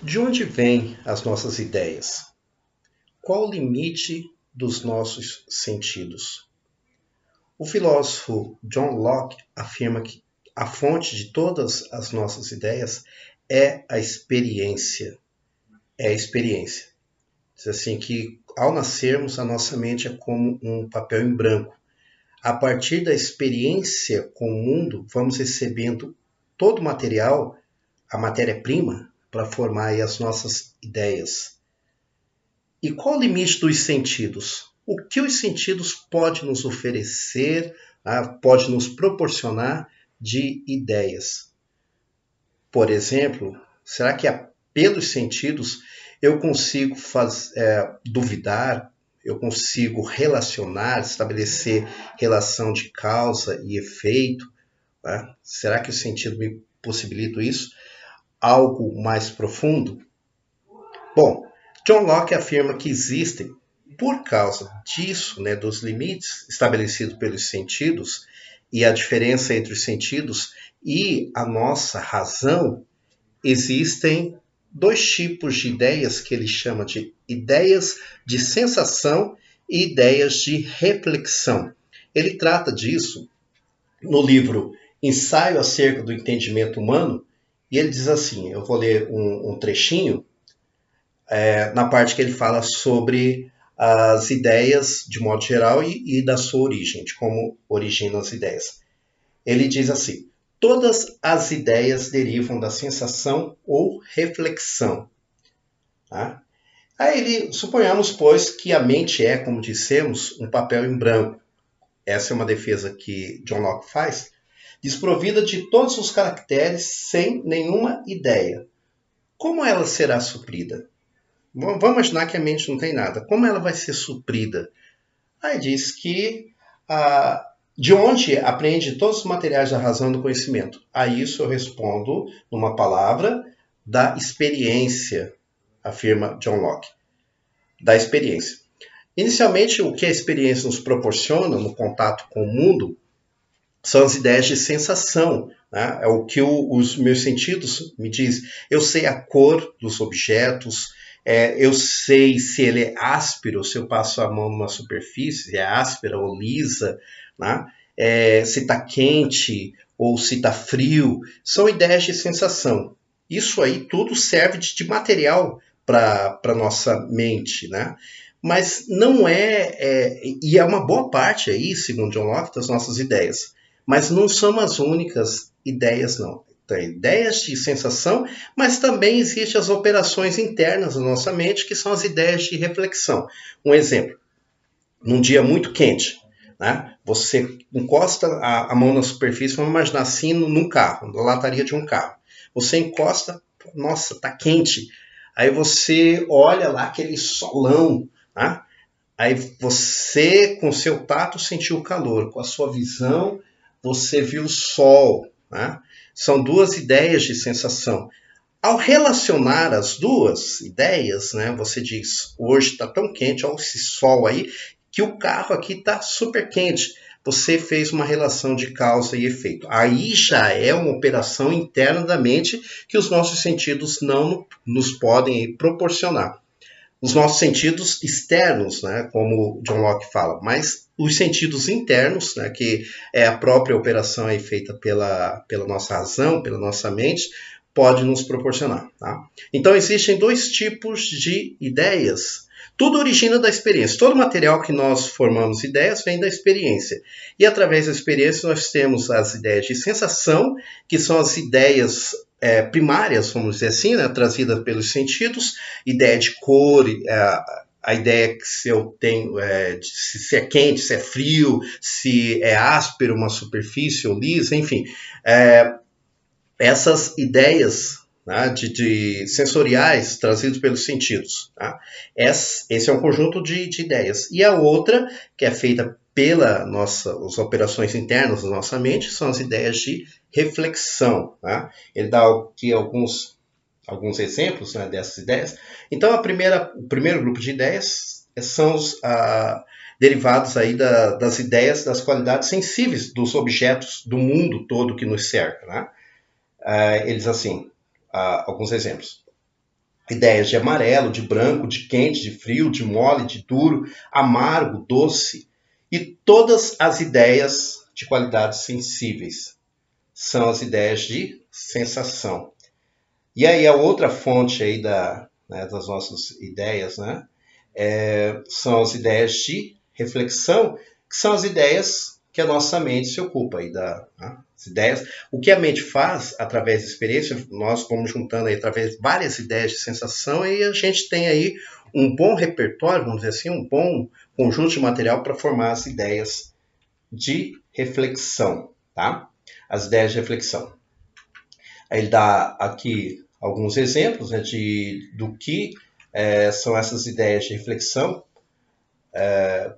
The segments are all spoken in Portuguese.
De onde vêm as nossas ideias? Qual o limite dos nossos sentidos? O filósofo John Locke afirma que a fonte de todas as nossas ideias é a experiência. É a experiência. Diz assim que ao nascermos a nossa mente é como um papel em branco. A partir da experiência com o mundo, vamos recebendo todo o material, a matéria-prima, para formar aí as nossas ideias. E qual o limite dos sentidos? O que os sentidos podem nos oferecer, pode nos proporcionar de ideias? Por exemplo, será que pelos sentidos eu consigo duvidar, eu consigo relacionar, estabelecer relação de causa e efeito? Né? Será que o sentido me possibilita isso? Algo mais profundo? Bom, John Locke afirma que existem, por causa disso, né, dos limites estabelecidos pelos sentidos e a diferença entre os sentidos e a nossa razão, existem dois tipos de ideias que ele chama de ideias de sensação e ideias de reflexão. Ele trata disso no livro Ensaio acerca do Entendimento Humano, e ele diz assim, eu vou ler um trechinho, na parte que ele fala sobre as ideias de modo geral e da sua origem, de como originam as ideias. Ele diz assim: todas as ideias derivam da sensação ou reflexão. Tá? Aí ele, suponhamos, pois, que a mente é, como dissemos, um papel em branco. Essa é uma defesa que John Locke faz, desprovida de todos os caracteres, sem nenhuma ideia. Como ela será suprida? Vamos imaginar que a mente não tem nada. Como ela vai ser suprida? Aí diz que de onde aprende todos os materiais da razão e do conhecimento? A isso eu respondo numa palavra: da experiência, afirma John Locke. Da experiência. Inicialmente, o que a experiência nos proporciona no contato com o mundo são as ideias de sensação. Né? É o que os meus sentidos me dizem. Eu sei a cor dos objetos, eu sei se ele é áspero, se eu passo a mão numa superfície, se é áspera ou lisa, né? Se está quente ou se está frio. São ideias de sensação. Isso aí tudo serve de material para a nossa mente, né? Mas não e é uma boa parte aí, segundo John Locke, das nossas ideias. Mas não são as únicas ideias, não. Tem ideias de sensação, mas também existem as operações internas da nossa mente, que são as ideias de reflexão. Um exemplo, num dia muito quente, né? Você encosta a mão na superfície, vamos imaginar assim, num carro, na lataria de um carro. Você encosta, nossa, tá quente. Aí você olha lá aquele solão, né? Aí você, com seu tato, sentiu o calor, com a sua visão, você viu o sol. Né? São duas ideias de sensação. Ao relacionar as duas ideias, né, você diz, hoje está tão quente, olha esse sol aí, que o carro aqui está super quente. Você fez uma relação de causa e efeito. Aí já é uma operação interna da mente que os nossos sentidos não nos podem proporcionar. Os nossos sentidos externos, né, como John Locke fala, mas os sentidos internos, né, que é a própria operação aí feita pela nossa razão, pela nossa mente, pode nos proporcionar. Tá? Então, existem dois tipos de ideias. Tudo origina da experiência. Todo material que nós formamos ideias vem da experiência. E através da experiência nós temos as ideias de sensação, que são as ideias primárias, vamos dizer assim, né, trazidas pelos sentidos, ideia de cor, a ideia que se eu tenho, se é quente, se é frio, se é áspero uma superfície ou lisa, enfim. Essas ideias, né, de sensoriais trazidos pelos sentidos. Tá? Esse é um conjunto de ideias. E a outra, que é feita as operações internas da nossa mente, são as ideias de reflexão. Tá? Ele dá aqui alguns exemplos, né, dessas ideias. Então, o primeiro grupo de ideias são os derivados aí das ideias das qualidades sensíveis dos objetos do mundo todo que nos cerca. Né? Eles assim, alguns exemplos. ideias de amarelo, de branco, de quente, de frio, de mole, de duro, amargo, doce, e todas as ideias de qualidades sensíveis são as ideias de sensação. E aí a outra fonte aí das nossas ideias, né, são as ideias de reflexão, que são as ideias que a nossa mente se ocupa aí as ideias. O que a mente faz através da experiência, nós vamos juntando aí através de várias ideias de sensação e a gente tem aí um bom repertório, vamos dizer assim, um bom conjunto de material para formar as ideias de reflexão, tá? As ideias de reflexão. Aí ele dá aqui alguns exemplos, né, do que são essas ideias de reflexão.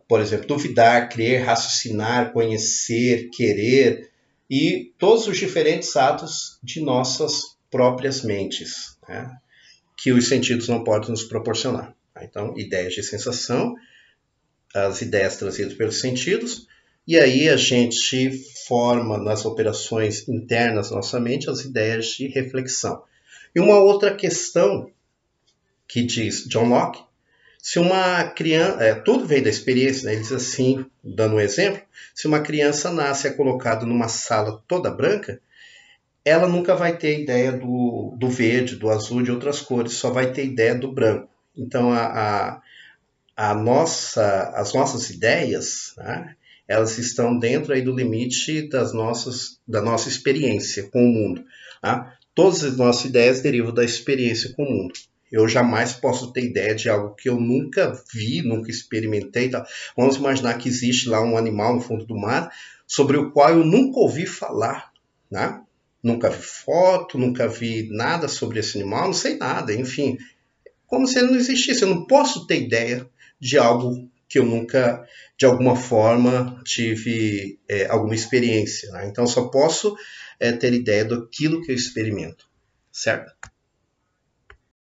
Por exemplo, duvidar, crer, raciocinar, conhecer, querer e todos os diferentes atos de nossas próprias mentes, né, que os sentidos não podem nos proporcionar. Então, ideias de sensação, as ideias trazidas pelos sentidos, e aí a gente forma nas operações internas da nossa mente as ideias de reflexão. E uma outra questão que diz John Locke, se uma criança, tudo vem da experiência, né? Ele diz assim, dando um exemplo, se uma criança nasce e é colocada numa sala toda branca, ela nunca vai ter ideia do verde, do azul, de outras cores, só vai ter ideia do branco. Então as nossas ideias, né, elas estão dentro aí do limite da nossa experiência com o mundo. Tá? Todas as nossas ideias derivam da experiência com o mundo. Eu jamais posso ter ideia de algo que eu nunca vi, nunca experimentei. Tá? Vamos imaginar que existe lá um animal no fundo do mar sobre o qual eu nunca ouvi falar. Né? Nunca vi foto, nunca vi nada sobre esse animal, não sei nada, enfim. Como se ele não existisse. Eu não posso ter ideia de algo que eu nunca, de alguma forma, tive alguma experiência. Né? Então, só posso ter ideia daquilo que eu experimento, certo?